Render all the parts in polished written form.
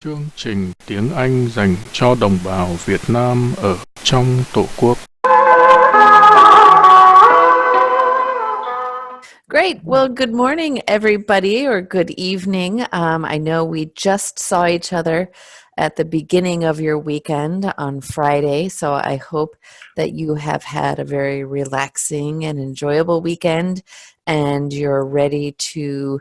Chương trình tiếng Anh dành cho đồng bào Việt Nam ở trong Tổ quốc. Great. Well, good morning, everybody, or good evening. I know we just saw each other at the beginning of your weekend on Friday, so I hope that you have had a very relaxing and enjoyable weekend and you're ready to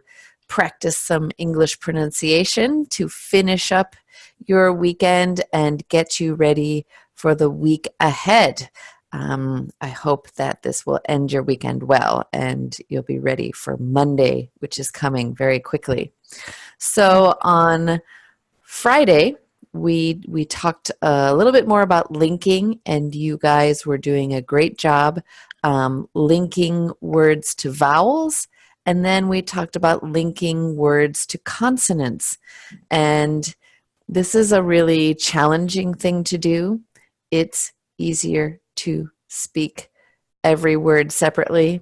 practice some English pronunciation to finish up your weekend and get you ready for the week ahead. I hope that this will end your weekend well and you'll be ready for Monday, which is coming very quickly. So on Friday, we talked a little bit more about linking, and you guys were doing a great job linking words to vowels. And then we talked about linking words to consonants. And this is a really challenging thing to do. It's easier to speak every word separately.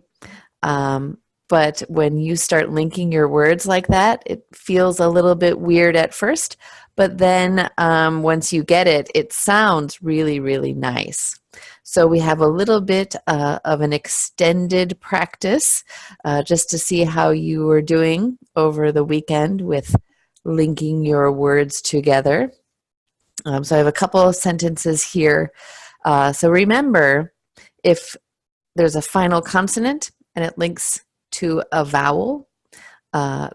But when you start linking your words like that, it feels a little bit weird at first. But then once you get it, it sounds really, really nice. So we have a little bit of an extended practice just to see how you were doing over the weekend with linking your words together. So I have a couple of sentences here. So remember, if there's a final consonant and it links to a vowel,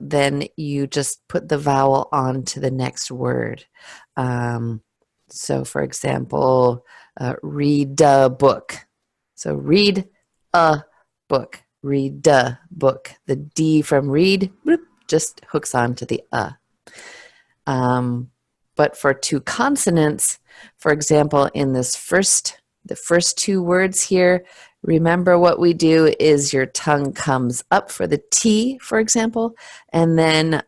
then you just put the vowel on to the next word. So for example, read a book. So read a book. Read a book. The D from read bloop, just hooks on to the But for two consonants, for example, in the first two words here, remember what we do is your tongue comes up for the T, for example, and then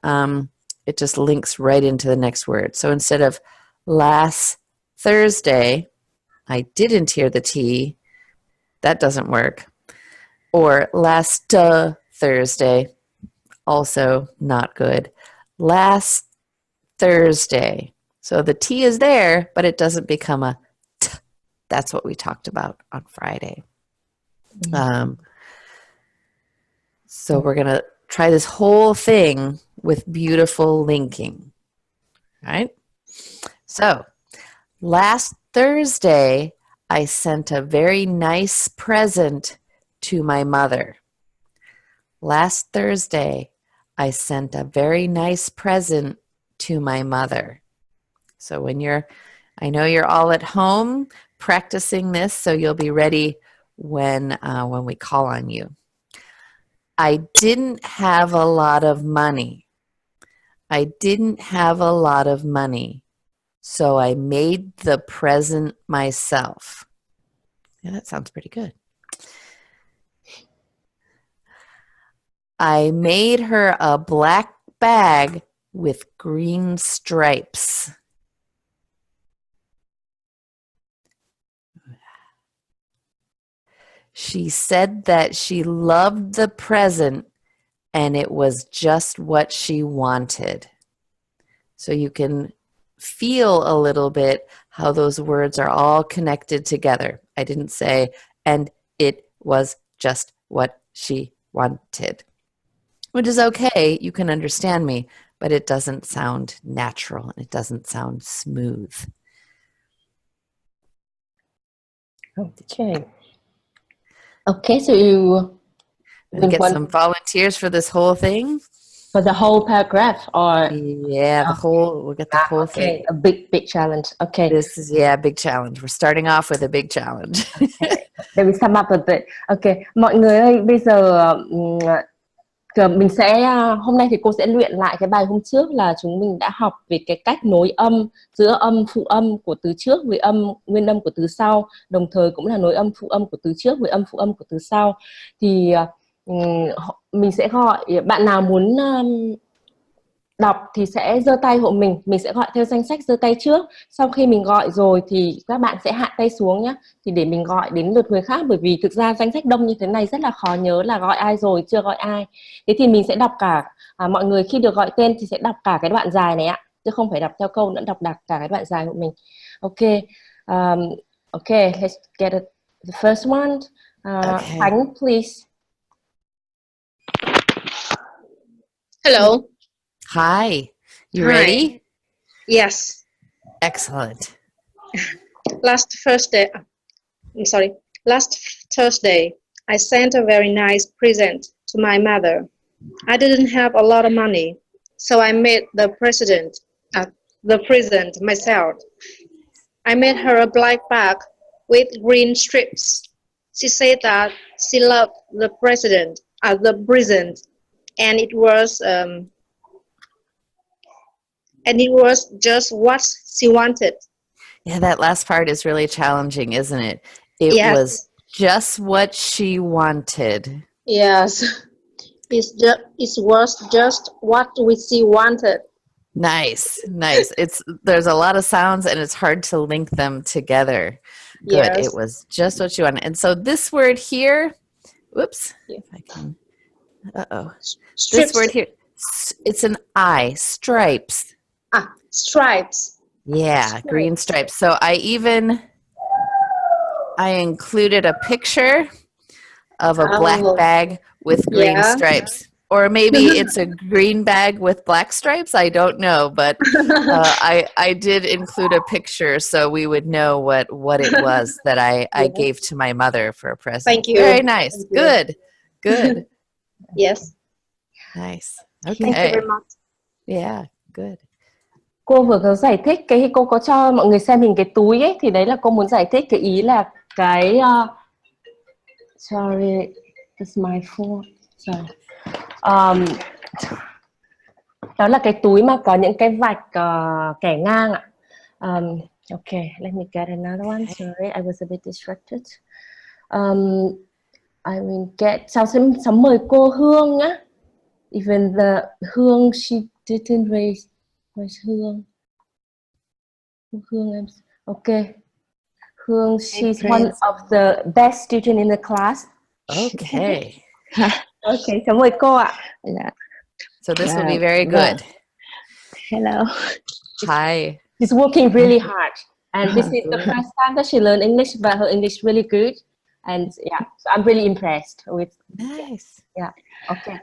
it just links right into the next word. So instead of last Thursday, I didn't hear the T, that doesn't work. Or last Thursday, also not good. Last Thursday. So the T is there, but it doesn't become a T. That's what we talked about on Friday. So we're going to try this whole thing with beautiful linking. All right? So last Thursday, I sent a very nice present to my mother. Last Thursday, I sent a very nice present to my mother. So I know you're all at home practicing this, so you'll be ready when we call on you. I didn't have a lot of money. I didn't have a lot of money, so I made the present myself. Yeah, that sounds pretty good. I made her a black bag with green stripes. She said that she loved the present and it was just what she wanted. So you can feel a little bit how those words are all connected together. I didn't say, and it was just what she wanted, which is okay. You can understand me, but it doesn't sound natural and it doesn't sound smooth. Okay, so you will get some volunteers for this whole thing? For the whole paragraph, or yeah, we'll get the whole thing. A big challenge. Okay. This is a big challenge. We're starting off with a big challenge. Okay. Then we sum up with it. Okay, mọi người ơi, bây giờ mình sẽ hôm nay thì cô sẽ luyện lại cái bài hôm trước là chúng mình đã học về cái cách nối âm giữa âm phụ âm của từ trước với âm nguyên âm của từ sau, đồng thời cũng là nối âm phụ âm của từ trước với âm phụ âm của từ sau. Thì mình sẽ gọi bạn nào muốn đọc thì sẽ giơ tay hộ mình sẽ gọi theo danh sách giơ tay trước. Sau khi mình gọi rồi thì các bạn sẽ hạ tay xuống nhé, thì để mình gọi đến lượt người khác, bởi vì thực ra danh sách đông như thế này rất là khó nhớ là gọi ai rồi chưa gọi ai. Thế thì mình sẽ đọc cả mọi người khi được gọi tên thì sẽ đọc cả cái đoạn dài này ạ. chứ không phải đọc theo câu nữa, đọc cả cái đoạn dài của mình. Okay, okay, let's get it. The first one. Okay. Khánh, please. Hello. Hi. You Hi. ready? Yes. Excellent. Last Thursday, I sent a very nice present to my mother. I didn't have a lot of money, so I made the present myself. I made her a black bag with green strips. She said that she loved the present, and it was just what she wanted. Yeah, that last part is really challenging, isn't it? It Yes. was just what she wanted. Yes. It was just what she wanted. Nice. There's a lot of sounds and it's hard to link them together. Good. Yes. It was just what you wanted. And so this word here, whoops, if I can, this word here, it's an I, stripes. Stripes. Yeah, green stripes. So I included a picture of a black bag with green stripes. Or maybe it's a green bag with black stripes. I don't know, but I did include a picture so we would know what it was that I gave to my mother for a present. Thank you. Very nice. Good. Yes. Nice. Thank you Okay. very much. Yeah, good. Cô vừa có giải thích cái cô có cho mọi người xem hình cái túi ấy, thì đấy là cô muốn giải thích cái ý là cái sorry, it's my fault. Sorry. Đó là cái túi mà có những cái vạch kẻ ngang ạ. Okay, let me get another one. Sorry, I was a bit distracted. I will get. Cháu mời cô Hương nhá. Even the Hương, she didn't raise. Where's Hương? Hương, okay. Hương, she's one of the best student in the class. Okay. Okay, cháu mời cô ạ. Yeah. So this will be very good. Hello. Hi. She's working really hard, and this is the first time that she learned English, but her English really good, and yeah, so I'm really impressed with. Nice. Yeah. Okay.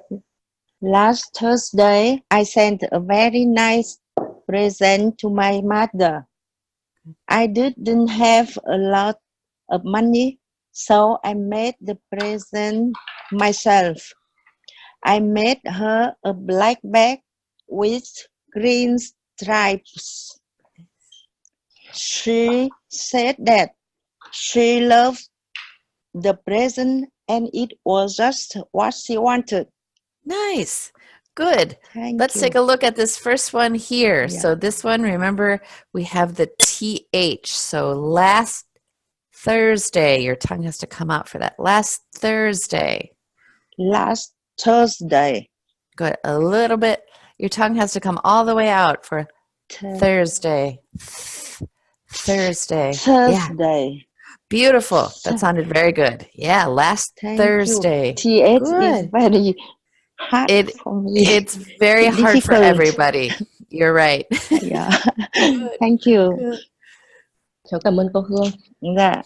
Last Thursday, I sent a very nice present to my mother. I didn't have a lot of money, so I made the present myself. I made her a black bag with green stripes. She said that she loved the present and it was just what she wanted. Nice. Good. Let's Thank take you. a look at this first one here. Yeah. So this one, remember, we have the TH. So last Thursday, your tongue has to come out for that. Last Thursday. Last Thursday. Good. A little bit. Your tongue has to come all the way out for Thursday. Thursday. Yeah. Thursday. Beautiful. That sounded very good. Yeah. Last Thank Thursday. you. TH is Good. very hard for me. It's very hard for Difficult. everybody. You're right. Yeah. Thank you. Good. Cháu cảm ơn cô Hương. Yeah.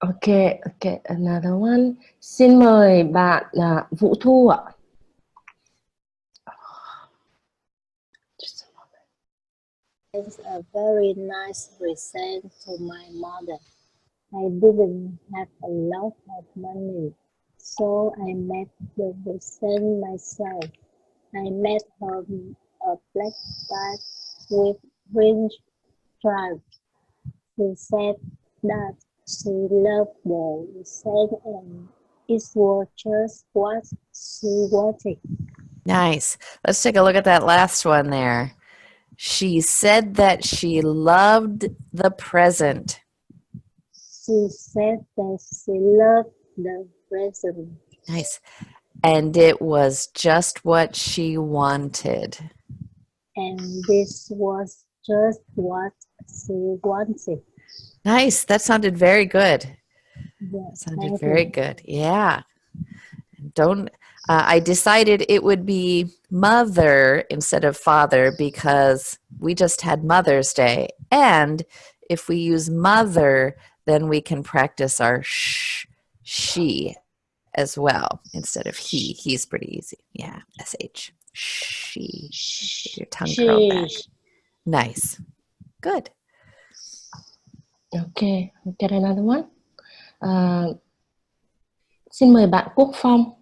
Okay, another one. Xin mời bạn Vũ Thu ạ. It's a very nice present to my mother. I didn't have a lot of money, so I made the present myself. I made her a black bag with green stripes. She said that she loved the present and it was just what she wanted. Nice. Let's take a look at that last one there. She said that she loved the present. She said that she loved the present. Nice. And it was just what she wanted. And this was just what she wanted. Nice. That sounded very good. Yes, Sounded very good. Yeah. I decided it would be mother instead of father because we just had Mother's Day. And if we use mother, then we can practice our she as well instead of he. He's pretty easy. Yeah, sh. She. Get your tongue curled back. Nice. Good. Okay, get another one. Xin mời bạn Quốc Phong.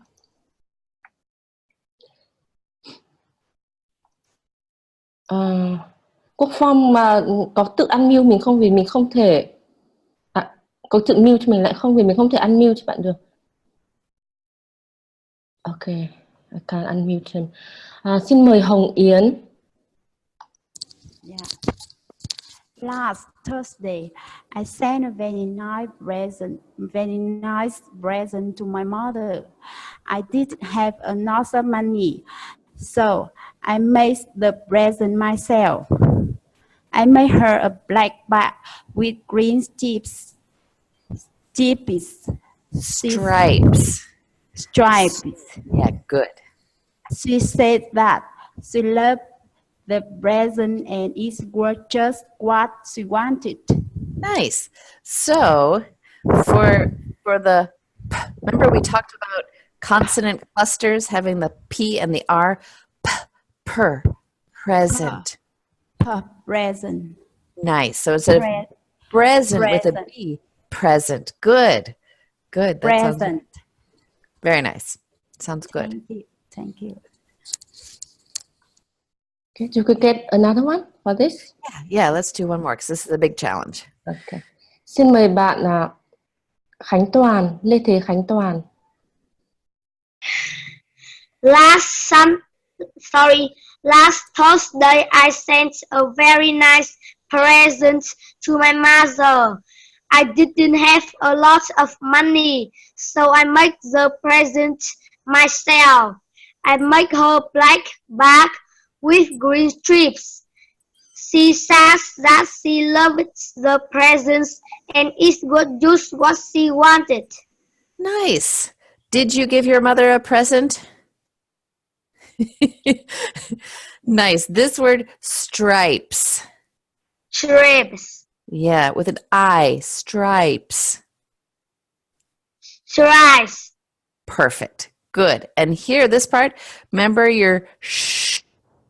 Quốc Phong mà có tự unmute mình không, vì mình không thể có tự mute cho mình lại không, vì mình không thể unmute cho bạn được. Okay, I can unmute him. Xin mời Hồng Yến. Yeah. Last Thursday, I sent a very nice present to my mother. I didn't have enough money, so I made the present myself. I made her a black bag with green stripes. Stripes. Yeah, good. She said that she loved the present and it was just what she wanted. Nice. So for the, remember we talked about consonant clusters having the P and the R, per, present. Present. Nice. So instead of present with a B, present. Good. That present. sounds very nice. Sounds good. Thank you. Okay, you could get another one for this? Yeah, let's do one more because this is a big challenge. Okay. Xin mời bạn Khánh Toàn, Lê Thế Khánh Toàn. Last Thursday, I sent a very nice present to my mother. I didn't have a lot of money, so I made the present myself. I made her black bag with green stripes. She says that she loved the presents and it was just what she wanted. Nice. Did you give your mother a present? Nice. This word, stripes. Stripes. Yeah, with an I, stripes. Stripes. Perfect. Good. And here, this part, remember your sh.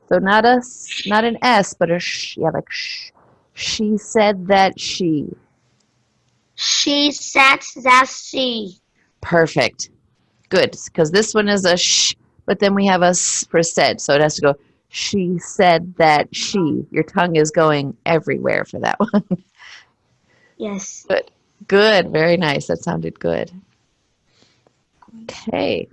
So not an S, but a sh. Yeah, like sh. She said that she. She said that she. Perfect. Good. Because this one is a sh, but then we have a s for said. So it has to go, she said that she. Your tongue is going everywhere for that one. Yes. Good. Very nice. That sounded good. Okay.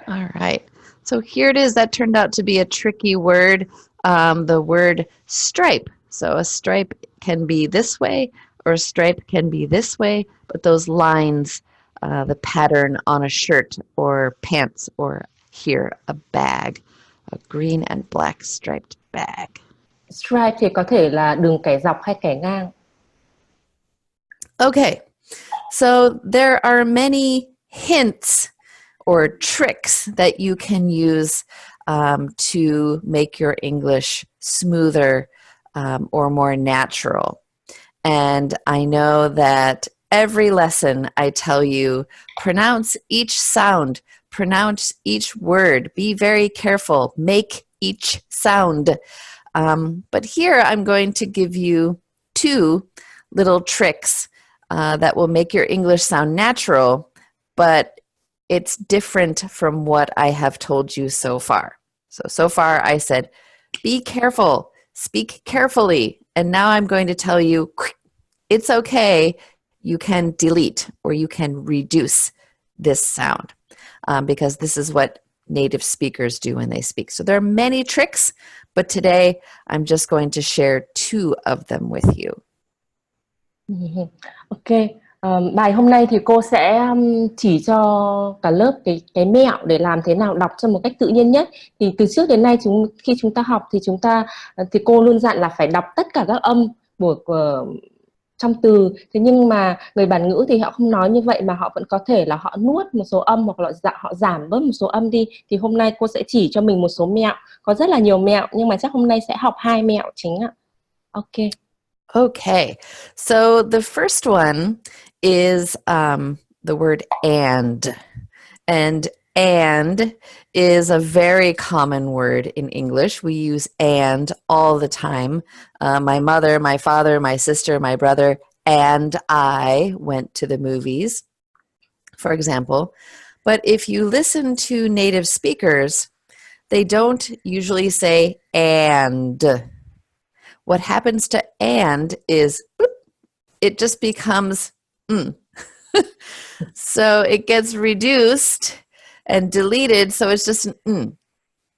All right. So here it is. That turned out to be a tricky word, the word stripe. So a stripe can be this way or a stripe can be this way, but those lines, the pattern on a shirt or pants or here, a bag, a green and black striped bag. Stripe thì có thể là đường kẻ dọc hay kẻ ngang. Okay. So there are many hints or tricks that you can use to make your English smoother or more natural. And I know that every lesson I tell you, pronounce each sound, pronounce each word, be very careful, make each sound. But here I'm going to give you 2 little tricks that will make your English sound natural, but it's different from what I have told you so far. So far I said, be careful, speak carefully. And now I'm going to tell you, it's okay, you can delete or you can reduce this sound because this is what native speakers do when they speak. So there are many tricks, but today I'm just going to share 2 of them with you. Ok, bài hôm nay thì cô sẽ chỉ cho cả lớp cái mẹo để làm thế nào đọc cho một cách tự nhiên nhất. Thì từ trước đến nay khi chúng ta học thì cô luôn dặn là phải đọc tất cả các âm trong từ. Thế nhưng mà người bản ngữ thì họ không nói như vậy, mà họ vẫn có thể là họ nuốt một số âm hoặc là họ giảm bớt một số âm đi. Thì hôm nay cô sẽ chỉ cho mình một số mẹo, có rất là nhiều mẹo nhưng mà chắc hôm nay sẽ học 2 mẹo chính ạ. Ok. Okay, so the first one is the word and. And is a very common word in English. We use and all the time. My mother, my father, my sister, my brother, and I went to the movies, for example. But if you listen to native speakers, they don't usually say and. What happens to and is it just becomes So it gets reduced and deleted, so it's just an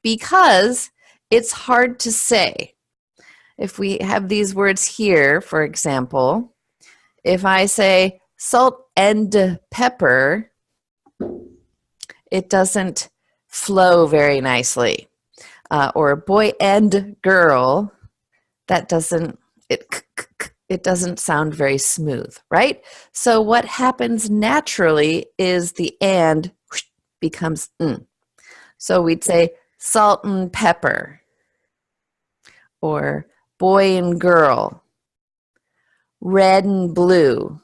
because it's hard to say. If we have these words here, for example, if I say salt and pepper, it doesn't flow very nicely. Or boy and girl, that doesn't, it doesn't sound very smooth, right? So what happens naturally is the and becomes n. So we'd say salt and pepper, or boy and girl, red and blue,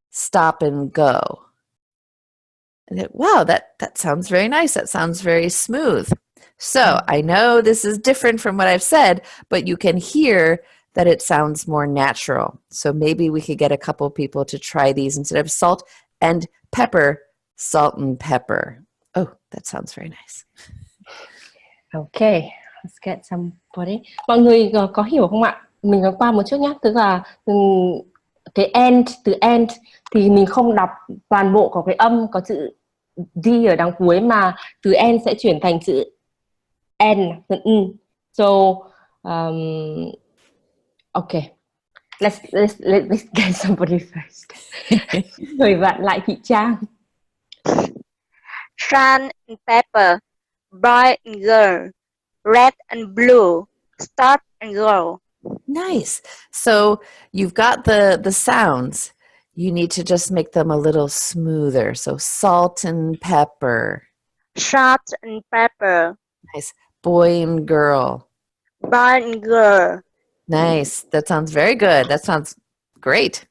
stop and go. And wow, that sounds very nice. That sounds very smooth. So I know this is different from what I've said, but you can hear that it sounds more natural. So maybe we could get a couple people to try these instead of salt and pepper, salt and pepper. Oh, that sounds very nice. Okay, let's get somebody. Mọi người có hiểu không ạ? Mình nói qua một chút nhé. Tức là cái end, từ end thì mình không đọc toàn bộ của cái âm có chữ D ở đằng cuối, mà từ end sẽ chuyển thành chữ N, So, okay. Let's get somebody first. Mời bạn lại Thị Trang. Sun and pepper, boy and girl, red and blue, stop and go. Nice. So you've got the sounds. You need to just make them a little smoother. So salt and pepper. Salt and pepper, Nice. Boy and girl. boy and girl. Nice. That sounds very good. That sounds great.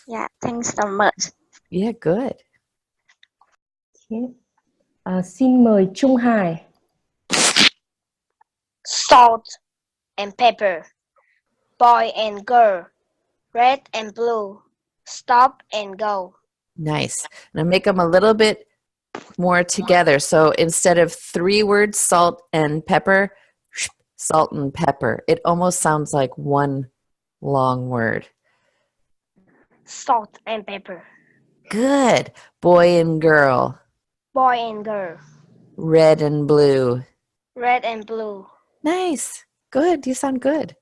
Yeah, thanks so much. Yeah, good. Xin mời Trung Hải. Salt and pepper, boy and girl, red and blue, stop and go. Nice. Now make them a little bit more together. So instead of 3 words, salt and pepper, salt and pepper. It almost sounds like one long word. Salt and pepper, Good. Boy and girl. boy and girl, Red and blue. red and blue. Nice. Good. You sound good.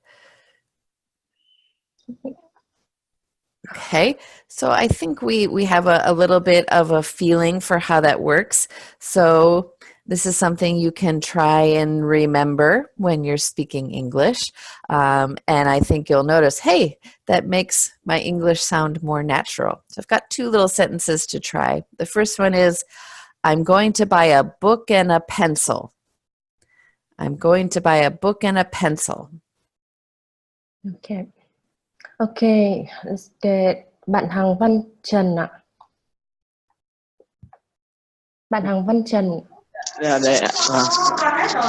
Okay. So I think we have a little bit of a feeling for how that works. So this is something you can try and remember when you're speaking English. And I think you'll notice, hey, that makes my English sound more natural. So I've got 2 little sentences to try. The first one is, I'm going to buy a book and a pencil. I'm going to buy a book and a pencil. Okay. Okay, let's get bạn Hằng Văn Trần ạ. Bạn Hằng Văn Trần.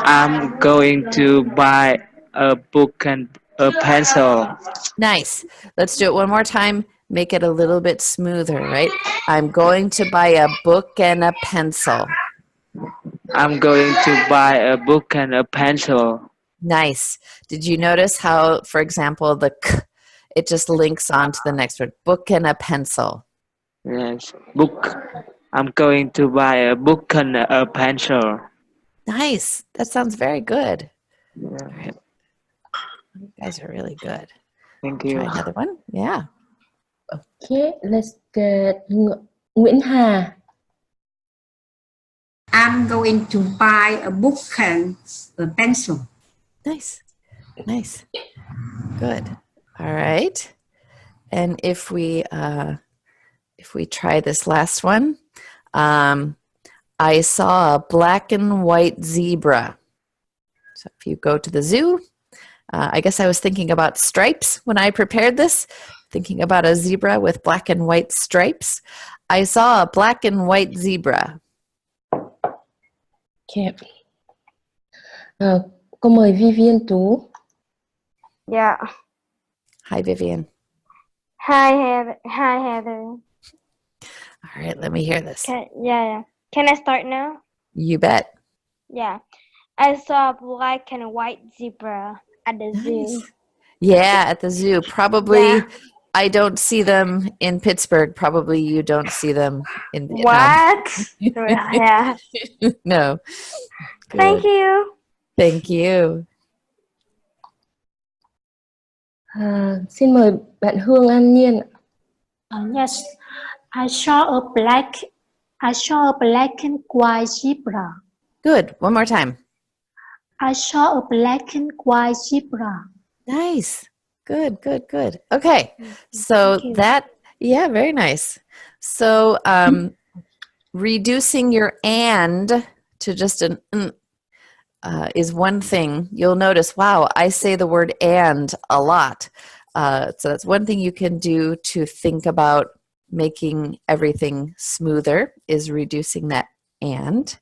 I'm going to buy a book and a pencil. Nice. Let's do it one more time. Make it a little bit smoother, right? I'm going to buy a book and a pencil. I'm going to buy a book and a pencil. Nice. Did you notice how, for example, the k, it just links on to the next word? Book and a pencil. Yes, book. I'm going to buy a book and a pencil. Nice. That sounds very good. Yeah. All right. You guys are really good. Thank you. Try another one. Yeah. Okay, let's get Nguyễn Hà. I'm going to buy a book and a pencil. Nice. Nice. Good. All right. And if we try this last one, I saw a black and white zebra. So if you go to the zoo, I guess I was thinking about stripes when I prepared this, thinking about a zebra with black and white stripes. I saw a black and white zebra. Okay. Cô mời Vivian Tú. Yeah. Hi, Vivian. Hi, Heather. Hi, Heather. All right, let me hear this. Yeah. Can I start now? You bet. Yeah. I saw a black and white zebra at the zoo. Yeah, at the zoo. Probably, Yeah. I don't see them in Pittsburgh. Probably you don't see them in Vietnam. What? Yeah. No. Thank Good. you. Thank you. Xin mời bạn Hương An Nhiên. Yes, I saw a black and white zebra. Good. One more time. I saw a black and white zebra. Nice. Good. Okay. So yeah, very nice. So reducing your and to just an is one thing. You'll notice, wow, I say the word and a lot. So that's one thing you can do to think about making everything smoother, is reducing that and.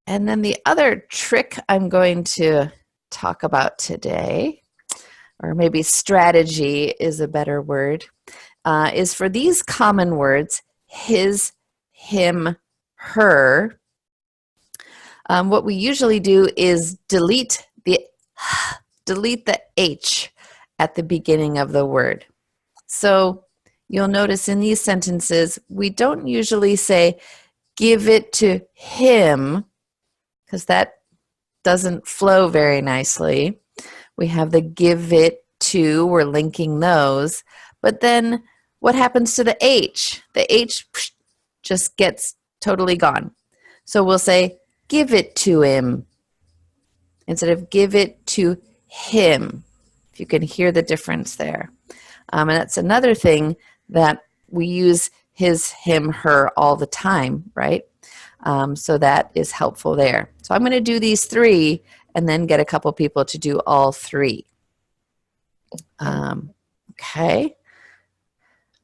And then the other trick I'm going to talk about today, or maybe strategy is a better word, is for these common words, his, him, her. What we usually do is delete the H at the beginning of the word. So you'll notice in these sentences, we don't usually say, give it to him, because that doesn't flow very nicely. We have the give it to, we're linking those. But then what happens to the H? The H just gets totally gone. So we'll say, give it to him, instead of give it to him. If you can hear the difference there. And that's another thing that we use his, him, her all the time, right? So that is helpful there. So I'm going to do these three and then get a couple people to do all three. Okay.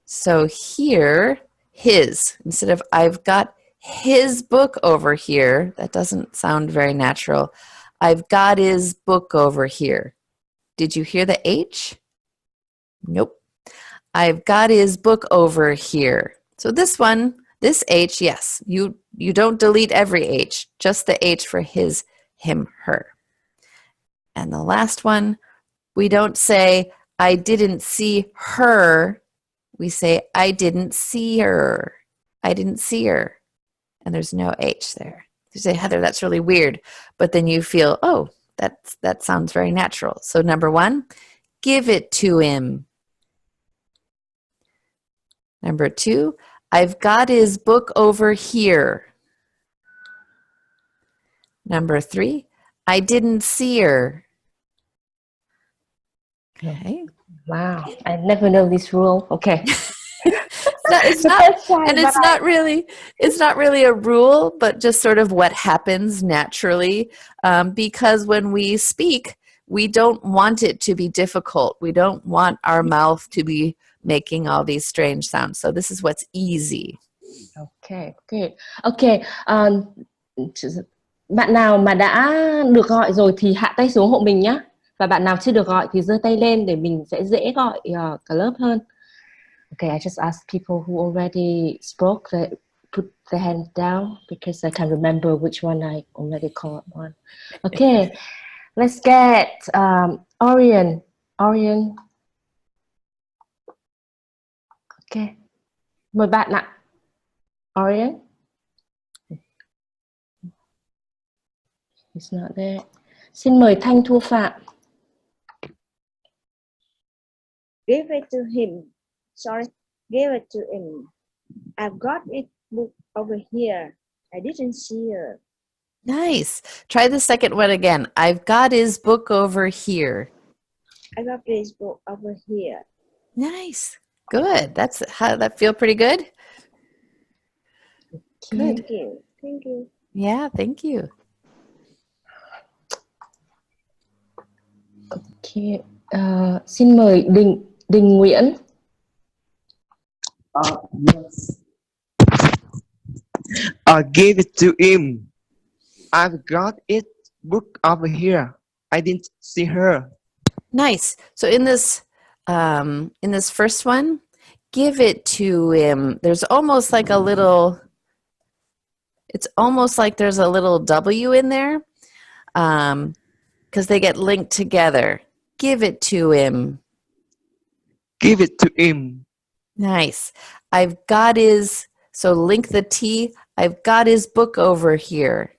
So here, his, instead of I've got his book over here, that doesn't sound very natural. I've got his book over here. Did you hear the H? Nope. I've got his book over here. So this one, this H, yes, you don't delete every H, just the H for his, him, her. And the last one, we don't say, I didn't see her. We say, I didn't see her. I didn't see her. And there's no H there. You say, Heather, that's really weird. But then you feel, oh, that sounds very natural. So number one, give it to him. Number two, I've got his book over here. Number three, I didn't see her. Okay. Wow, I never know this rule. Okay. It's not really a rule, but just sort of what happens naturally. Because when we speak, we don't want it to be difficult. We don't want our mouth to be making all these strange sounds. So this is what's easy. Okay. Bạn nào mà đã được gọi rồi thì hạ tay xuống hộ mình nhé. Và bạn nào chưa được gọi thì giơ tay lên để mình sẽ dễ gọi cả lớp hơn. Okay, I just asked people who already spoke that put their hand down because I can't remember which one I already called on. Okay, let's get Orion. Okay, mời bạn ạ. Orion. He's not there. Xin mời Thanh Thu Phạm. Give it to him. Sorry, give it to him. I've got it book over here. I didn't see her. Nice. Try the second one again. I've got his book over here. I got his book over here. Nice. Good. That's how that feel pretty good? Good. Thank you. Thank you. Yeah, thank you. Okay. Xin mời Đình Nguyễn. Yes. Give it to him. I've got it book over here. I didn't see her. Nice. So in this first one, give it to him. There's almost like a little, it's almost like there's a little W in there, because they get linked together. Give it to him. Give it to him. Nice. I've got his, so link the T. I've got his book over here.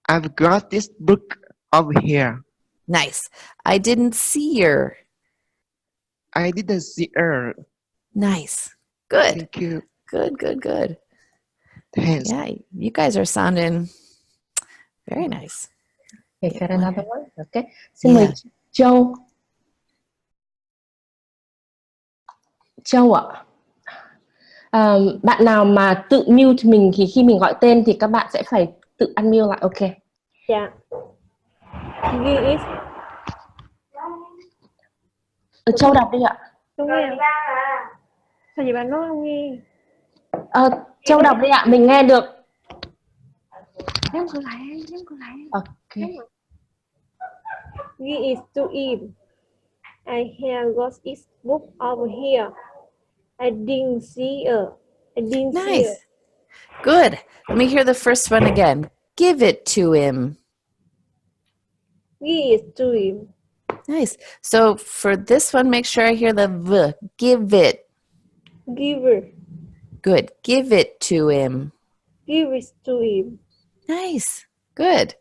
I've got this book over here. Nice. I didn't see her. I didn't see her. Nice. Good. Thank you. Good. Thanks. Yeah, you guys are sounding very nice. Okay, got another one. Okay. Xin mời Châu. Châu ạ. Bạn nào mà tự mute mình thì khi mình gọi tên thì các bạn sẽ phải tự unmute lại. Ok. Dạ. Ghi is. Châu đọc đi ạ. Đúng rồi. Sao vậy bạn nói không nghe? Châu đọc đi ạ, mình nghe được. Nhắm cửa lại. Ok. Ghi is to him. I have got his book over here. I didn't see her. Nice. Good. Let me hear the first one again. Give it to him. Give it to him. Nice. So for this one, make sure I hear the V. Give it. Give her. Good. Give it to him. Give it to him. Nice. Good.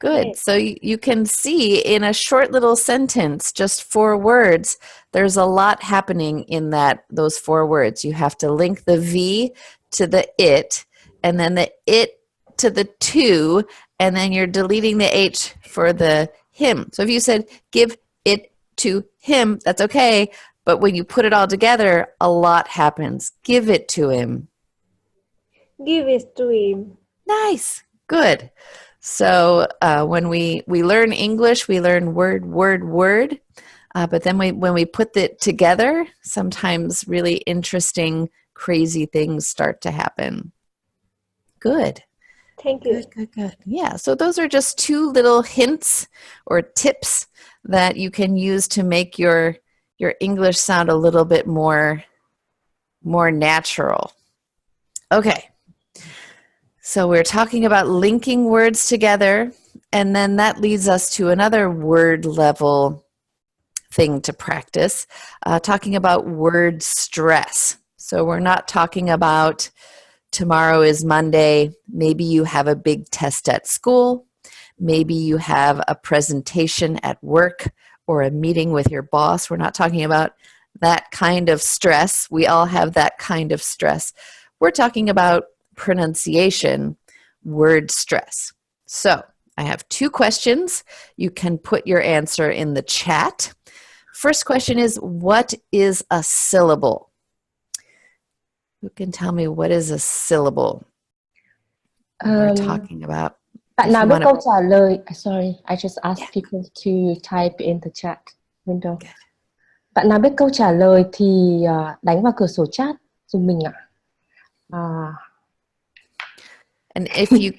Yes. So you can see in a short little sentence, just 4 words, there's a lot happening in those 4 words. You have to link the V to the it, and then the it to the to, and then you're deleting the H for the him. So if you said, give it to him, that's okay. But when you put it all together, a lot happens. Give it to him. Give it to him. Nice. Good. So when we learn English, we learn word. But then when we put it together, sometimes really interesting, crazy things start to happen. Good. Thank you. Good. Yeah, so those are just 2 little hints or tips that you can use to make your English sound a little bit more natural. Okay. So we're talking about linking words together, and then that leads us to another word level thing to practice, talking about word stress. So we're not talking about tomorrow is Monday. Maybe you have a big test at school. Maybe you have a presentation at work or a meeting with your boss. We're not talking about that kind of stress. We all have that kind of stress. We're talking about pronunciation, word stress. So I have 2 questions. You can put your answer in the chat. First question is, what is a syllable? Who can tell me what is a syllable? We're talking about. Bạn nào biết câu trả lời? Sorry, I just asked people to type in the chat window. Okay. Bạn nào biết câu trả lời thì đánh vào cửa sổ chat giùm mình ạ. And if you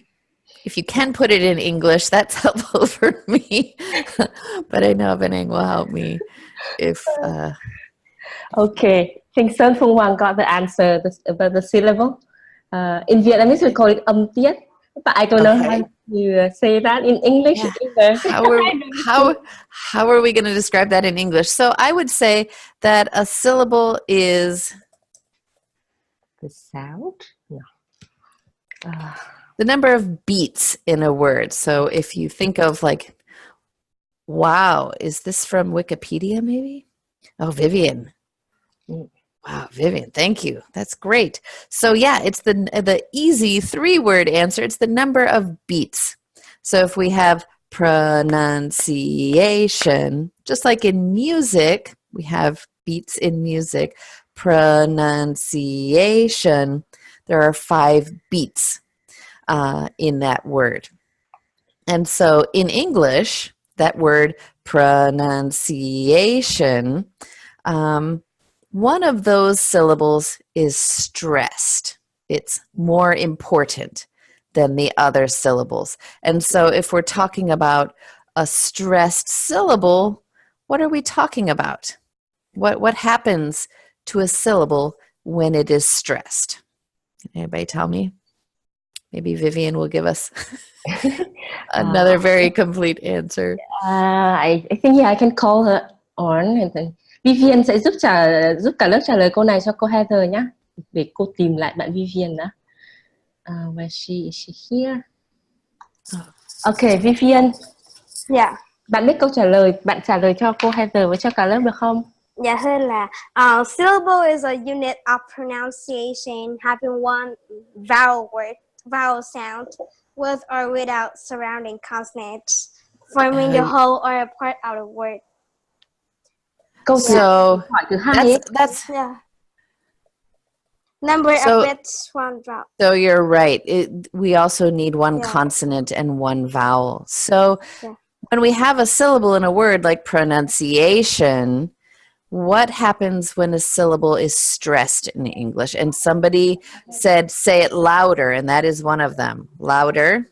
can put it in English, that's helpful for me. But I know Benang will help me if. Okay, think Sơn Phương Hoàng got the answer about the syllable. In Vietnamese, we call it âm tiết, but I don't know how to say that in English either. How are we going to describe that in English? So I would say that a syllable is the sound. The number of beats in a word. So if you think of like, wow, is this from Wikipedia maybe? Oh, Vivian. Wow, Vivian, thank you. That's great. So yeah, it's the easy 3-word answer. It's the number of beats. So if we have pronunciation, just like in music, we have beats in music, pronunciation, there are 5 beats in that word. And so in English, that word pronunciation, one of those syllables is stressed. It's more important than the other syllables. And so if we're talking about a stressed syllable, what are we talking about? What happens to a syllable when it is stressed? Can anybody tell me? Maybe Vivian will give us another very complete answer. I think yeah, I can call her on. And then Vivian sẽ giúp cả lớp trả lời câu này cho cô Heather nhé. Để cô tìm lại bạn Vivian đã. Where is she here? Okay, Vivian. Yeah. Bạn biết câu trả lời, bạn trả lời cho cô Heather với cho cả lớp được không? Dạ thưa là syllable is a unit of pronunciation having one vowel sound with or without surrounding consonants, forming the whole or a part of the word. Câu So hỏi thứ hai that's yeah. Number of bits, one vowel. So you're right. We also need one consonant and one vowel. So when we have a syllable in a word like pronunciation, what happens when a syllable is stressed in English? And somebody said, say it louder, and that is one of them. Louder.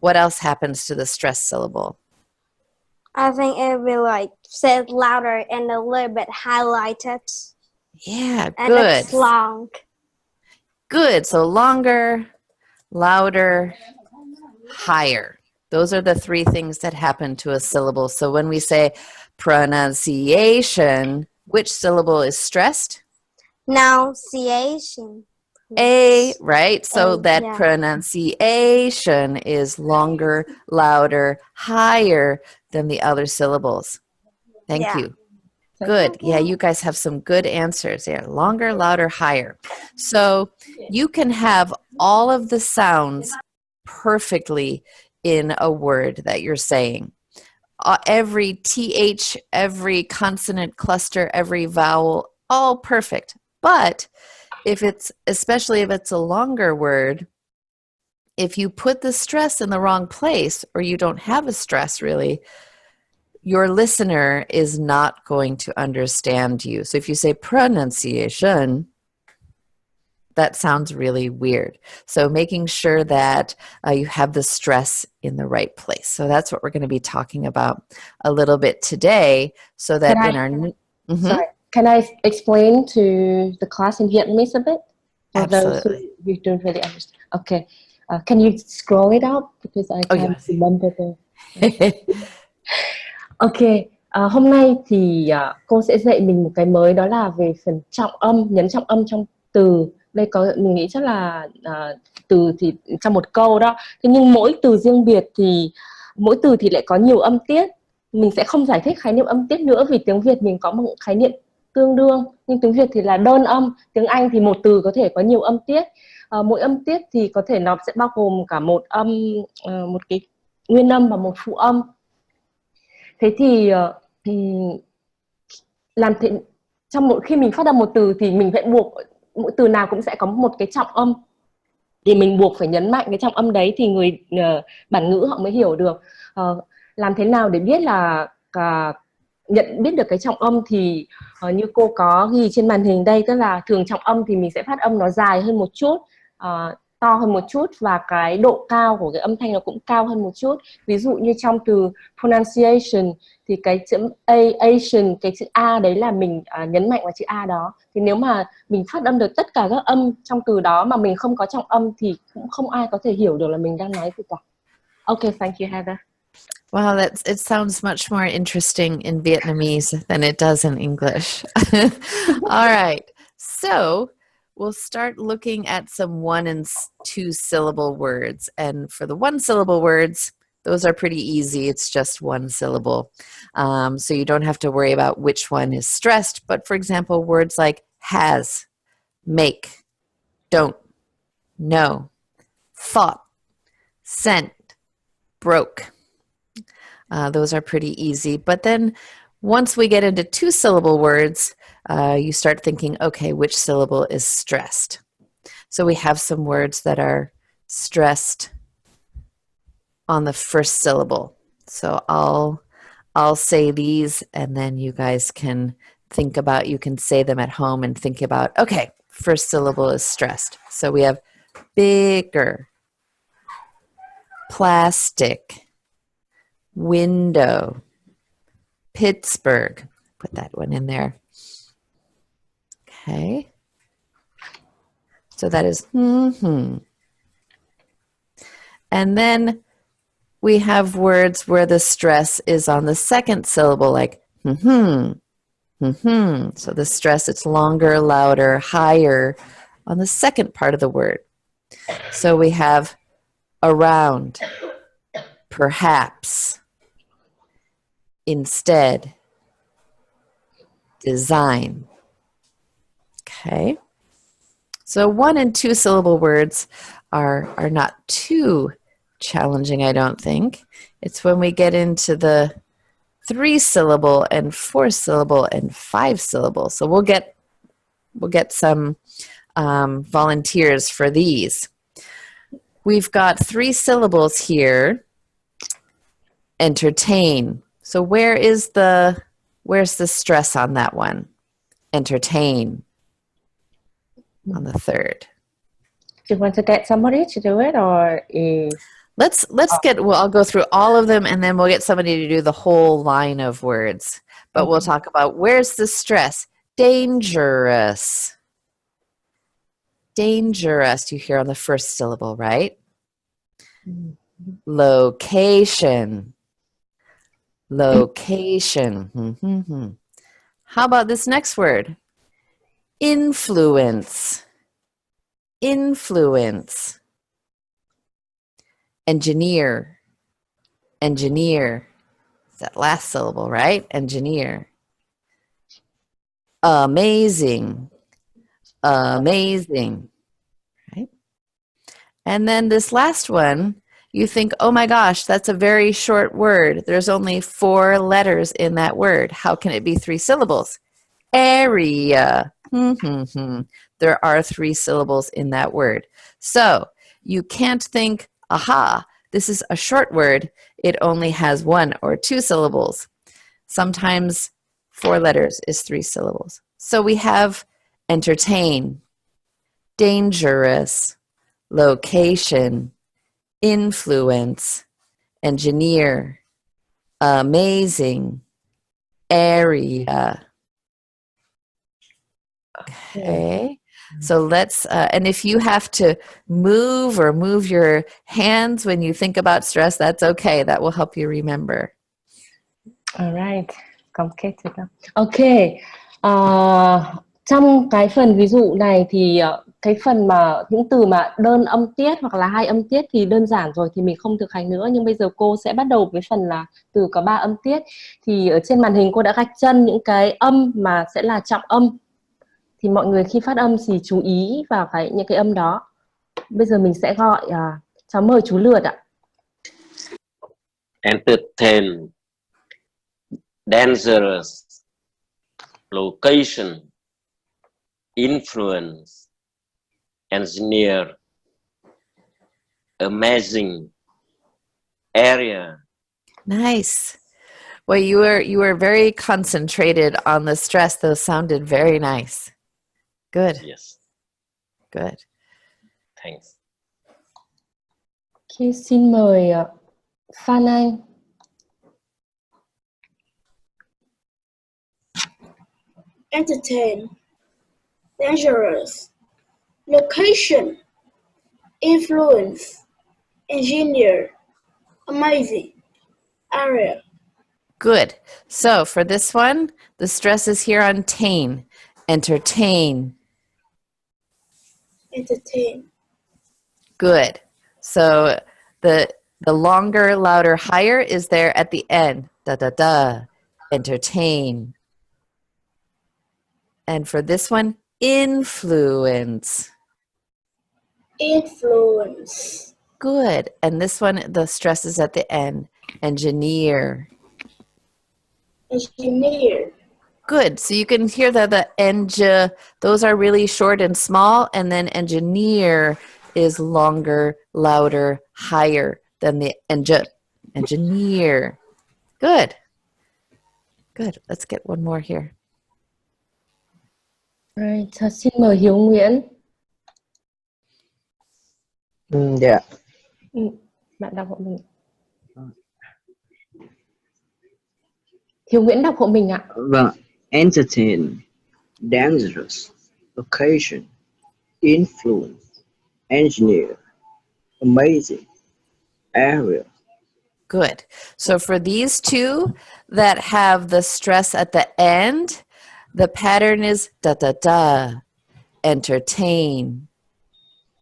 What else happens to the stressed syllable? I think it will be like said louder and a little bit highlighted. Yeah, and good. It's long. Good. So longer, louder, higher. Those are the 3 things that happen to a syllable. So when we say pronunciation, which syllable is stressed? Pronunciation. A, right? So that pronunciation is longer, louder, higher than the other syllables. Thank you. Good. Yeah, you guys have some good answers there. Longer, louder, higher. So you can have all of the sounds perfectly in a word that you're saying. Every TH, every consonant cluster, every vowel, all perfect. But especially if it's a longer word, if you put the stress in the wrong place, or you don't have a stress really, your listener is not going to understand you. So if you say pronunciation, that sounds really weird. So making sure that you have the stress in the right place. So that's what we're going to be talking about a little bit today. So that Sorry, can I explain to the class in Vietnamese a bit? For Absolutely. those who don't really understand. Okay. Can you scroll it up? Because I can't remember the... Okay. Hôm nay thì cô sẽ dạy mình một cái mới, đó là về phần trọng âm, nhấn trọng âm trong từ. Đây mình nghĩ chắc là từ thì trong một câu đó. Thế nhưng mỗi từ riêng biệt thì mỗi từ thì lại có nhiều âm tiết. Mình sẽ không giải thích khái niệm âm tiết nữa, vì tiếng Việt mình có một khái niệm tương đương, nhưng tiếng Việt thì là đơn âm. Tiếng Anh thì một từ có thể có nhiều âm tiết. Mỗi âm tiết thì có thể nó sẽ bao gồm cả một âm, một cái nguyên âm và một phụ âm. Thế thì khi mình phát âm một từ thì mình phải buộc mỗi từ nào cũng sẽ có một cái trọng âm, thì mình buộc phải nhấn mạnh cái trọng âm đấy thì người bản ngữ họ mới hiểu được. Làm thế nào để biết là nhận biết được cái trọng âm thì như cô có ghi trên màn hình đây, tức là thường trọng âm thì mình sẽ phát âm nó dài hơn một chút, to hơn một chút, và cái độ cao của cái âm thanh nó cũng cao hơn một chút. Ví dụ như trong từ pronunciation thì cái chữ Asian, cái chữ A đấy là mình nhấn mạnh vào chữ A đó. Thì nếu mà mình phát âm được tất cả các âm trong từ đó mà mình không có trọng âm thì cũng không ai có thể hiểu được là mình đang nói gì cả. Okay, thank you, Heather. Wow, it sounds much more interesting in Vietnamese than it does in English. All right, so we'll start looking at some 1 and 2 syllable words. And for the 1 syllable words, those are pretty easy. It's just 1 syllable. So you don't have to worry about which one is stressed. But for example, words like has, make, don't, know, thought, sent, broke. Those are pretty easy. But then once we get into 2 syllable words, you start thinking, okay, which syllable is stressed? So we have some words that are stressed on the first syllable. So I'll say these, and then you guys can think about, you can say them at home and think about, okay, first syllable is stressed. So we have bigger, plastic, window, Pittsburgh. Put that one in there. Okay. So that is And then we have words where the stress is on the second syllable, like So the stress, it's longer, louder, higher on the second part of the word. So we have around, perhaps, instead, design. Okay. So 1 and 2 syllable words are not too challenging, I don't think. It's when we get into the 3 syllable and 4 syllable and 5 syllable. So we'll get some volunteers for these. We've got 3 syllables here. Entertain. So where's the stress on that one? Entertain. On the third. Do you want to get somebody to do it, or let's get, well, I'll go through all of them and then we'll get somebody to do the whole line of words. But we'll talk about where's the stress. Dangerous. Dangerous, you hear on the first syllable, right? Location. Location. How about this next word? Influence. Influence. Engineer. Engineer. It's that last syllable, right? Engineer. Amazing. Amazing. Right? And then this last one, you think, oh my gosh, that's a very short word. There's only 4 letters in that word. How can it be 3 syllables? Area. There are 3 syllables in that word. So you can't think, aha, this is a short word. It only has 1 or 2 syllables. Sometimes 4 letters is 3 syllables. So we have entertain, dangerous, location, influence, engineer, amazing, area. Okay, so let's, and if you have to move your hands when you think about stress, that's okay. That will help you remember. All right, complicated. Okay, trong cái phần ví dụ này thì cái phần mà những từ mà đơn âm tiết hoặc là 2 âm tiết thì đơn giản rồi thì mình không thực hành nữa, nhưng bây giờ cô sẽ bắt đầu với phần là từ có 3 âm tiết. Thì ở trên màn hình cô đã gạch chân những cái âm mà sẽ là trọng âm. Thì mọi người khi phát âm thì chú ý vào những cái âm đó. Bây giờ mình sẽ gọi, cháu mời chú Lượt ạ. Entertain, dangerous, location, influence, engineer, amazing, area. Nice. Well, you were very concentrated on the stress. Those sounded very nice. Good. Yes. Good. Thanks. Okay, xin mời Phan Anh. Entertain, dangerous, location, influence, engineer, amazing, area. Good. So for this one, the stress is here on tain. Entertain. Entertain. Good. So the longer, louder, higher is there at the end. Da da da. Entertain. And for this one, influence. Influence. Good. And this one, the stress is at the end. Engineer. Engineer. Good. So you can hear that the those are really short and small, and then engineer is longer, louder, higher than the engineer. Good. Good. Let's get one more here. Right. Xin mời Hiếu Nguyễn. Dạ. Bạn đọc hộ mình. Hiếu Nguyễn đọc hộ mình ạ. Vâng. Entertain, dangerous, occasion, influence, engineer, amazing, area. Good. So for these two that have the stress at the end, the pattern is da da da. Entertain.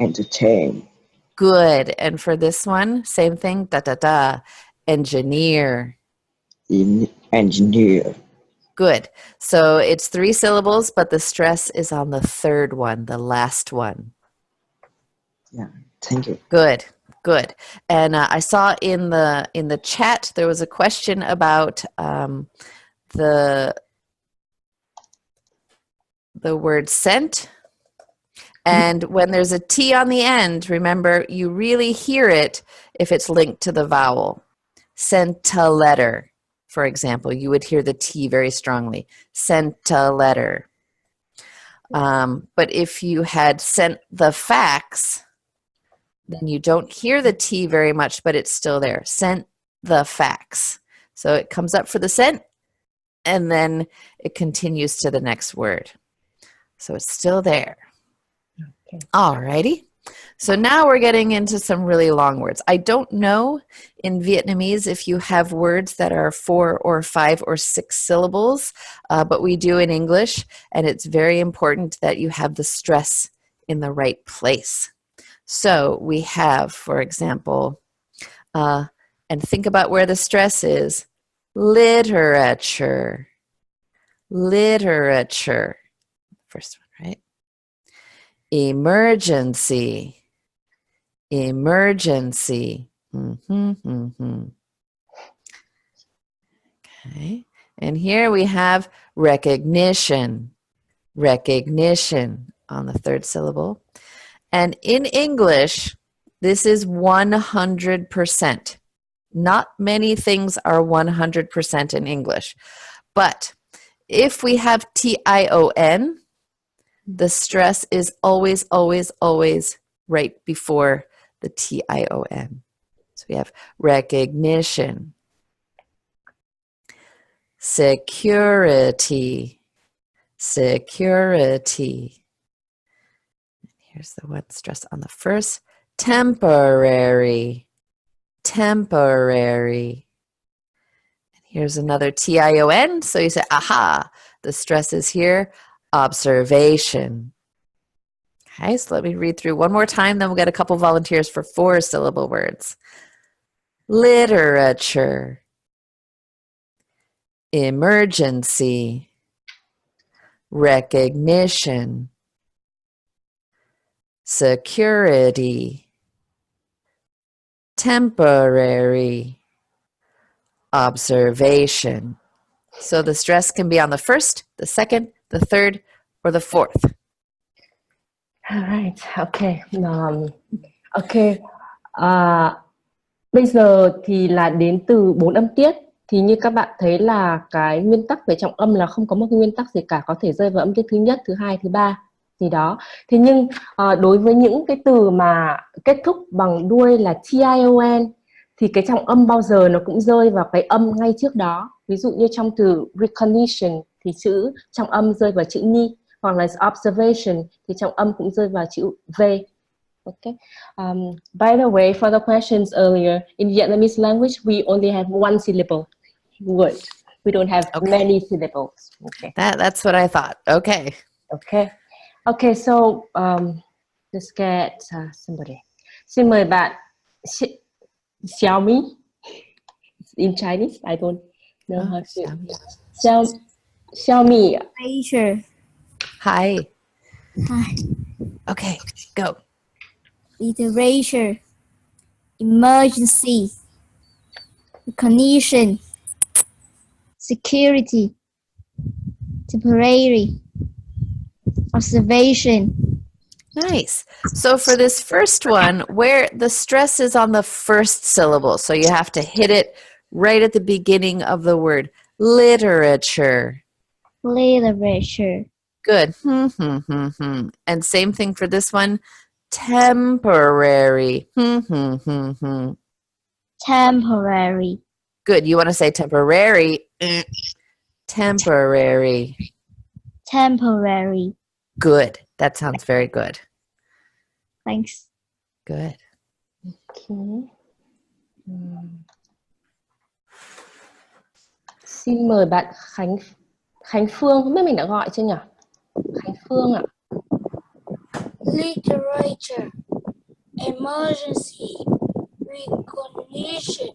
Entertain. Good. And for this one, same thing, da da da. Engineer. Engineer. Good. So it's 3 syllables, but the stress is on the third one, the last one. Yeah. Thank you. Good. Good. And I saw in the chat there was a question about the word scent. And when there's a T on the end, remember, you really hear it if it's linked to the vowel. Sent a letter, for example, you would hear the T very strongly. Sent a letter. But if you had sent the fax, then you don't hear the T very much, but it's still there. Sent the fax. So it comes up for the sent, and then it continues to the next word. So it's still there. Okay. All righty. So now we're getting into some really long words. I don't know in Vietnamese if you have words that are 4 or 5 or 6 syllables, but we do in English, and it's very important that you have the stress in the right place. So we have, for example, and think about where the stress is, literature. Literature. First one, right? Emergency. Emergency. Okay. And here we have recognition. Recognition on the third syllable. And in English, this is 100%. Not many things are 100% in English. But if we have T-I-O-N, the stress is always, always, always right before the T-I-O-N. So we have recognition, security, security. Here's the one stress on the first, temporary, temporary. And here's another T-I-O-N, so you say, aha, the stress is here, observation. Okay, so let me read through one more time, then we'll get a couple volunteers for 4-syllable words. Literature, emergency, recognition, security, temporary, observation. So the stress can be on the first, the second, the third, or the fourth. Alright, okay. Okay. Bây giờ thì là đến từ 4 âm tiết. Thì như các bạn thấy là cái nguyên tắc về trọng âm là không có một cái nguyên tắc gì cả, có thể rơi vào âm tiết thứ nhất, thứ hai, thứ ba gì đó. Thế nhưng đối với những cái từ mà kết thúc bằng đuôi là TION thì cái trọng âm bao giờ nó cũng rơi vào cái âm ngay trước đó. Ví dụ như trong từ recognition thì chữ trọng âm rơi vào chữ ni, hoặc là observation thì trọng âm cũng rơi vào chữ V. Okay. By the way, for the questions earlier, in Vietnamese language, we only have 1 syllable word. We don't have many syllables. Okay. That's what I thought. Okay. Okay. Okay, so let's get somebody. Xin mời bạn Xiaomi. In Chinese, I don't know how to. Xiaomi. Erasure. Hi. Hi. Okay, go. Erasure. Emergency. Recognition. Security. temporary, observation, Nice. So for this first one, where the stress is on the first syllable, so you have to hit it right at the beginning of the word. Literature. literature, Good. And same thing for this one. Temporary. temporary, Good. You want to say temporary. Temporary. temporary. Good. That sounds very good. Thanks. Good. Okay. Xin mời bạn Khánh Phương, không biết mình đã gọi chưa nhỉ? Khánh Phương ạ. literature, emergency, recognition,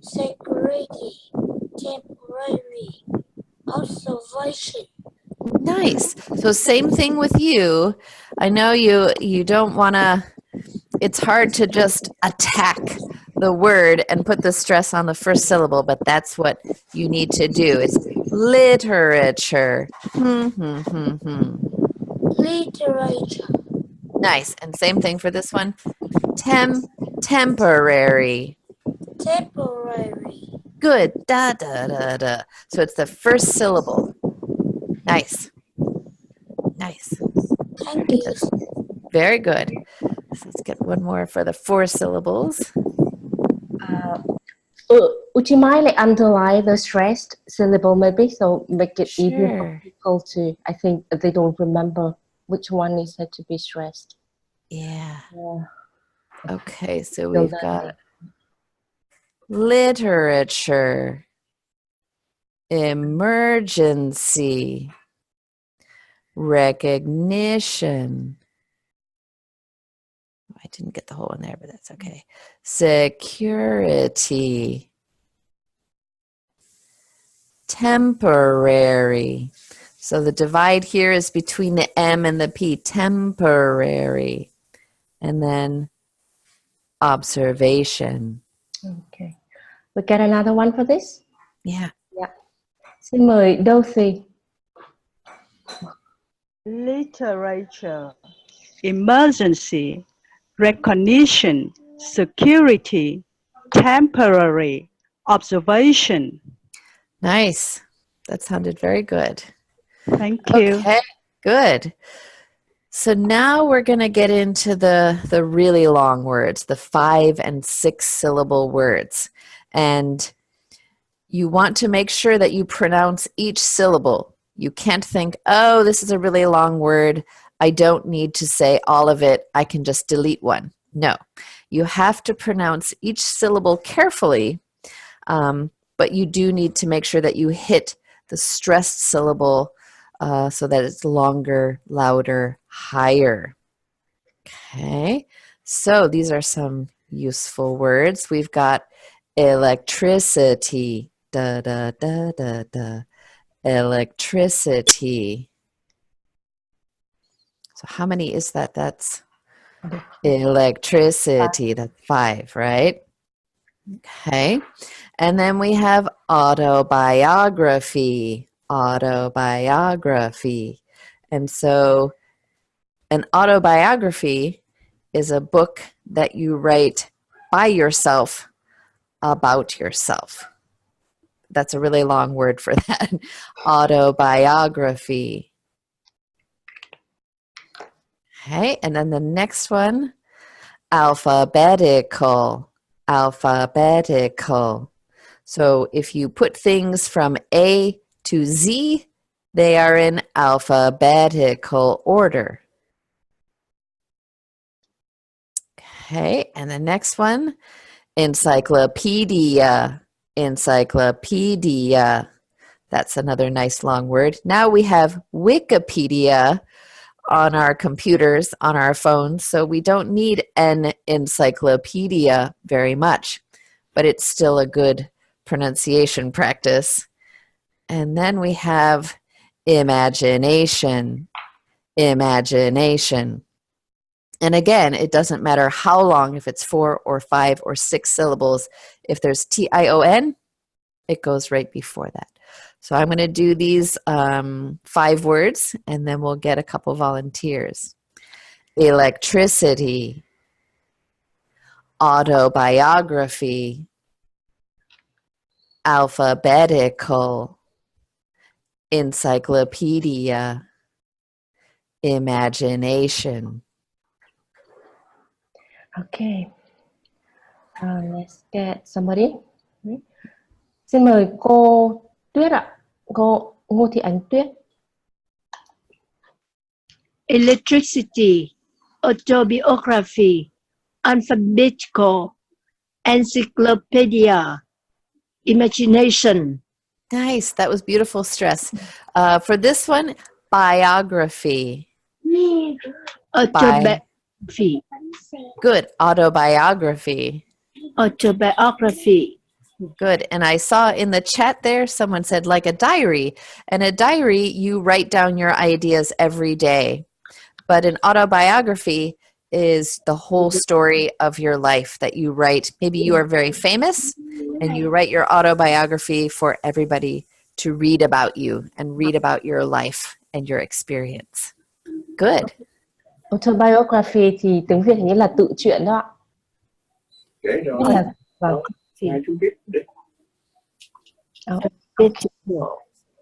security, temporary, observation. Nice. So same thing with you. I know you don't want to, it's hard to just attack the word and put the stress on the first syllable, but that's what you need to do. It's literature. Literature, Nice. And same thing for this one. Temporary. temporary. Good. Da da da da. So it's the first syllable. Nice. Nice. Thank you. That's very good. So let's get one more for the 4 syllables. Would you mind like underline the stressed syllable maybe, so make it easier for people to, I think they don't remember which one is said to be stressed. Yeah. Yeah. Okay, so we've got literature, emergency, recognition. I didn't get the whole one there, but that's okay. Security, temporary. So the divide here is between the M and the P, temporary. And then observation. Okay. We get another one for this? Yeah. Yeah. Xin mời Dorothy. Literature, emergency, recognition, security, temporary, observation. Nice. That sounded very good. Thank you. Okay, good. So now we're going to get into the really long words, the 5 and 6 syllable words. And you want to make sure that you pronounce each syllable. You can't think, oh, this is a really long word. I don't need to say all of it. I can just delete one. No, you have to pronounce each syllable carefully, but you do need to make sure that you hit the stressed syllable so that it's longer, louder, higher. Okay, so these are some useful words. We've got electricity, da da da da da, electricity. So how many is that? That's electricity. That's 5, right? Okay, and then we have autobiography, autobiography. And so an autobiography is a book that you write by yourself about yourself. That's a really long word for that. Autobiography. Okay, and then the next one, alphabetical, alphabetical. So if you put things from A to Z, they are in alphabetical order. Okay, and the next one, encyclopedia, encyclopedia. That's another nice long word. Now we have Wikipedia on our computers, on our phones, so we don't need an encyclopedia very much, but it's still a good pronunciation practice. And then we have imagination, imagination. And again, it doesn't matter how long, if it's 4 or 5 or 6 syllables. If there's T-I-O-N, it goes right before that. So I'm going to do these 5 words, and then we'll get a couple volunteers. Electricity, autobiography, alphabetical, encyclopedia, imagination. Okay. Let's get somebody. Xin mời cô Tuyết ạ. Cô Ngô Thị Ánh Tuyết. Electricity, autobiography, alphabetical, encyclopedia, imagination. Nice. That was beautiful stress. For this one, biography. Autobiography. Good. Autobiography. Autobiography. Good. And I saw in the chat there, someone said like a diary. And a diary, you write down your ideas every day. But an autobiography is the whole story of your life that you write. Maybe you are very famous and you write your autobiography for everybody to read about you and read about your life and your experience. Good. Autobiography thì tiếng Việt hình như là tự truyện đó ạ. Vâng.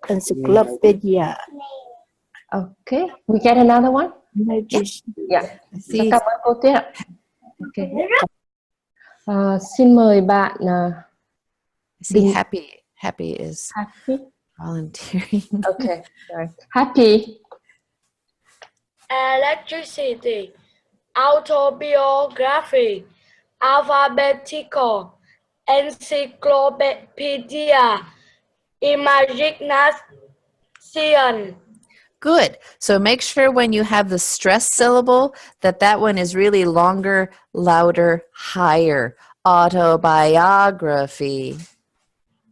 Encyclopedia. Okay. We get another one? Yeah. Cảm ơn cô Tuyết ạ. Okay. Xin mời bạn See, Happy is volunteering. Okay. Sorry. Happy. Electricity, autobiography, alphabetical, encyclopedia, imagination. Good. So make sure when you have the stress syllable that one is really longer, louder, higher. Autobiography.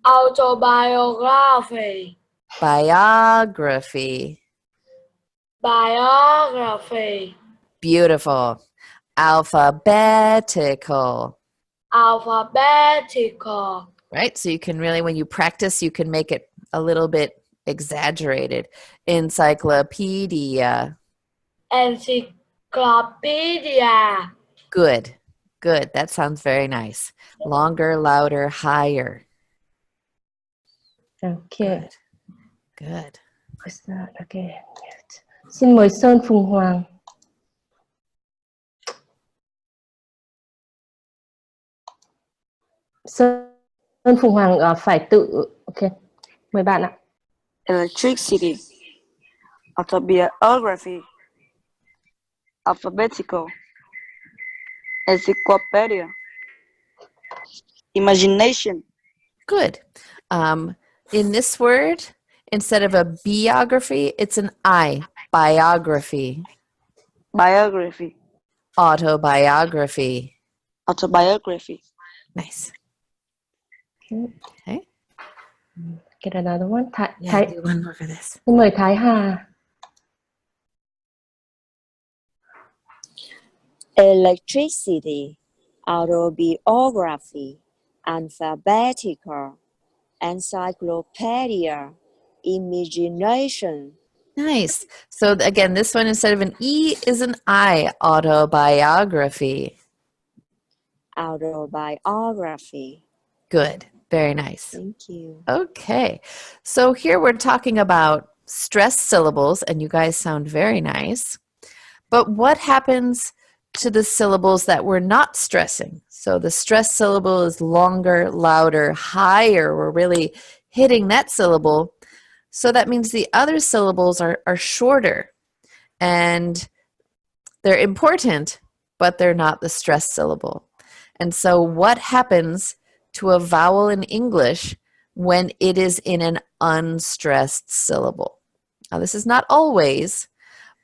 Autobiography. Biography. Biography. Beautiful. Alphabetical. Alphabetical. Right? So you can really, when you practice, you can make it a little bit exaggerated. Encyclopedia. Encyclopedia. Good. Good. That sounds very nice. Longer, louder, higher. Okay. Good. What's that? Okay. Xin mời Sơn Phùng Hoàng. Sơn Phùng Hoàng phải tự. Okay. Mời bạn ạ. Electricity, autobiography, alphabetical, encyclopedia, imagination. Good. In this word, instead of a biography, it's an I. Biography. Biography. Autobiography. Autobiography. Nice. Okay. Get another one. Do one more for this. Xin mời Thái Hà. Electricity, autobiography, alphabetical, encyclopedia, imagination. Nice. So again, this one instead of an E is an I. Autobiography. Autobiography. Good. Very nice. Thank you. Okay. So here we're talking about stress syllables, and you guys sound very nice. But what happens to the syllables that we're not stressing? So the stress syllable is longer, louder, higher. We're really hitting that syllable. So that means the other syllables are shorter. And they're important, but they're not the stress syllable. And so what happens to a vowel in English when it is in an unstressed syllable? Now, this is not always,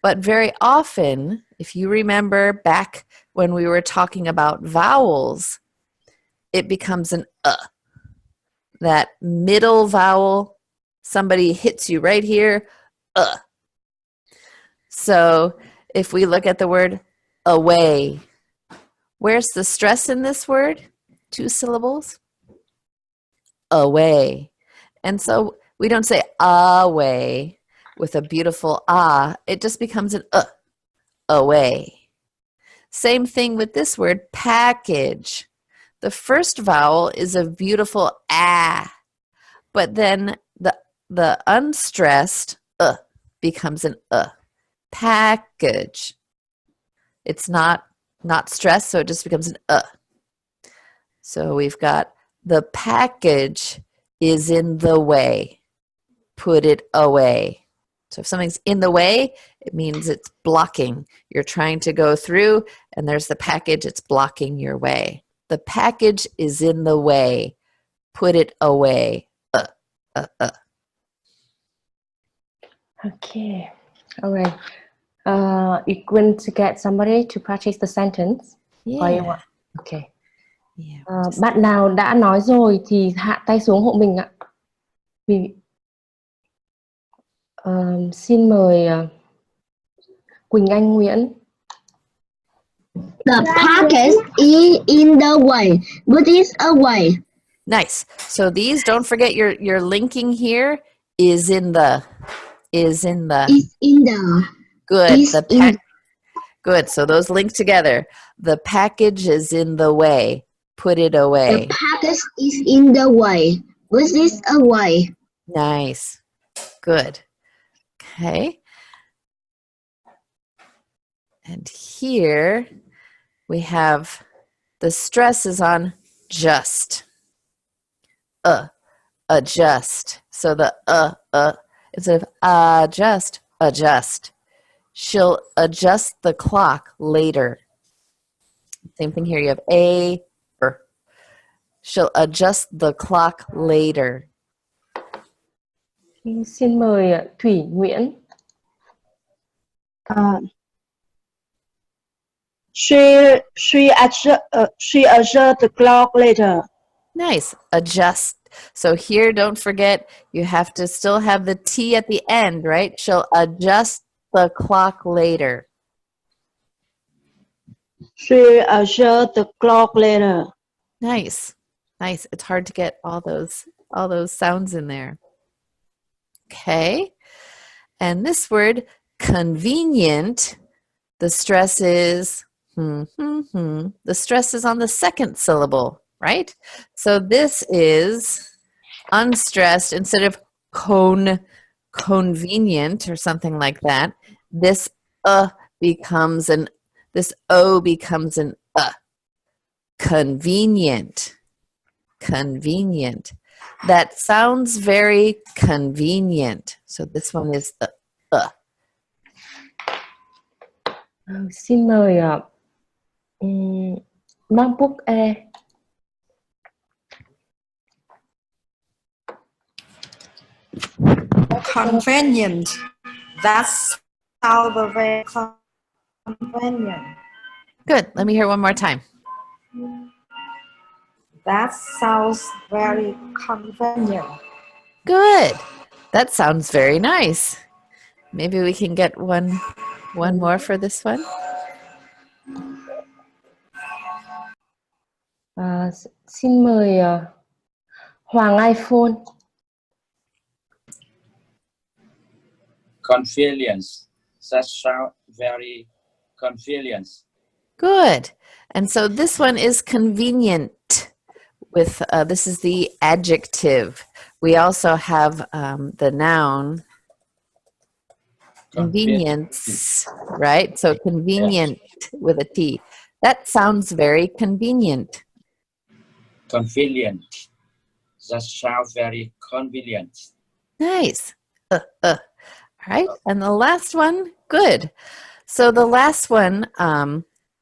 but very often, if you remember back when we were talking about vowels, it becomes an That middle vowel, somebody hits you right here, So if we look at the word away, where's the stress in this word? 2 syllables. Away. And so We don't say away with a beautiful ah. It just becomes an away. Same thing with this word, package. The first vowel is a beautiful ah, but then the unstressed becomes an package. It's not stressed, so it just becomes an So we've got the package is in the way. Put it away. So if something's in the way, it means it's blocking. You're trying to go through, and there's the package, it's blocking your way. The package is in the way. Put it away. Okay. All right. You're going to get somebody to practice the sentence. Or you want? Okay. Bạn nào đã nói rồi thì hạ tay xuống hộ mình ạ. Xin mời Quỳnh Anh Nguyễn. The package is in the way. Put it away. Nice. So these, don't forget your linking here is in the. Is in the. Good. Good. So those link together. The package is in the way. Put it away. The package is in the way. Put it away. Nice. Good. Okay. And here we have the stress is on just. Adjust. So the instead of adjust. She'll adjust the clock later. Same thing here. You have She'll adjust the clock later. Xin mời Thủy Nguyễn. She adjust the clock later. Nice. Adjust. So here, don't forget, you have to still have the T at the end, right? She'll adjust the clock later. She adjust the clock later. Nice. Nice. It's hard to get all those sounds in there. Okay. And this word, convenient, the stress is the stress is on the second syllable, right? So this is unstressed instead of convenient or something like that. This becomes an convenient. Convenient. That sounds very convenient. So this one is the Xin mời Mang Book E. Convenient. That's sounds very convenient. Good. Let me hear one more time. That sounds very convenient. Good. That sounds very nice. Maybe we can get one more for this one. Xin mời Hoàng iPhone. Convenience. That sounds very convenient. Good. And so this one is convenient. With this is the adjective. We also have the noun convenience, right? So convenient with a T. That sounds very convenient. Convenient. That sounds very convenient. Nice. All right. And the last one, good. So the last one,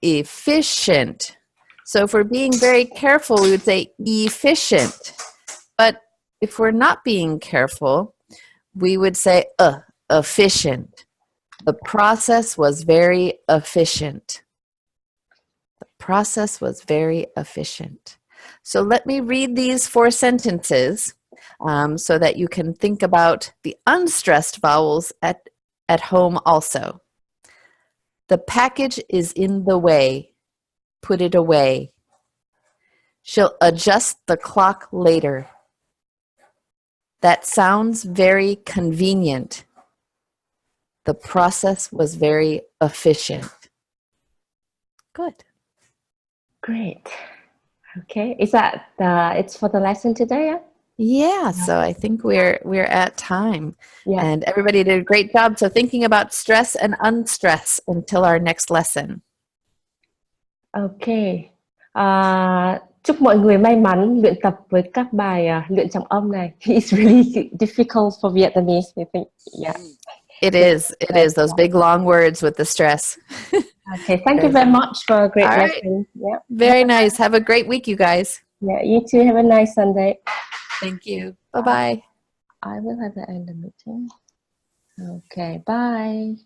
efficient. So if we're being very careful, we would say efficient. But if we're not being careful, we would say efficient. The process was very efficient. The process was very efficient. So let me read these 4 sentences so that you can think about the unstressed vowels at home also. The package is in the way. Put it away. She'll adjust the clock later. That sounds very convenient. The process was very efficient. Good. Great. Okay. Is that it's for the lesson today? Yeah? Yeah, so I think we're at time. Yeah. And everybody did a great job. So thinking about stress and unstress until our next lesson. Okay. Chúc mọi người may mắn luyện tập với các bài luyện trọng âm này. It's really difficult for Vietnamese, I think. Yeah. It is. It is. Those big long words with the stress. Okay. Thank you very much for a great All right. lesson. Yeah. Very nice. Have a great week, you guys. Yeah. You too. Have a nice Sunday. Thank you. Bye-bye. I will have to end the meeting. Okay. Bye.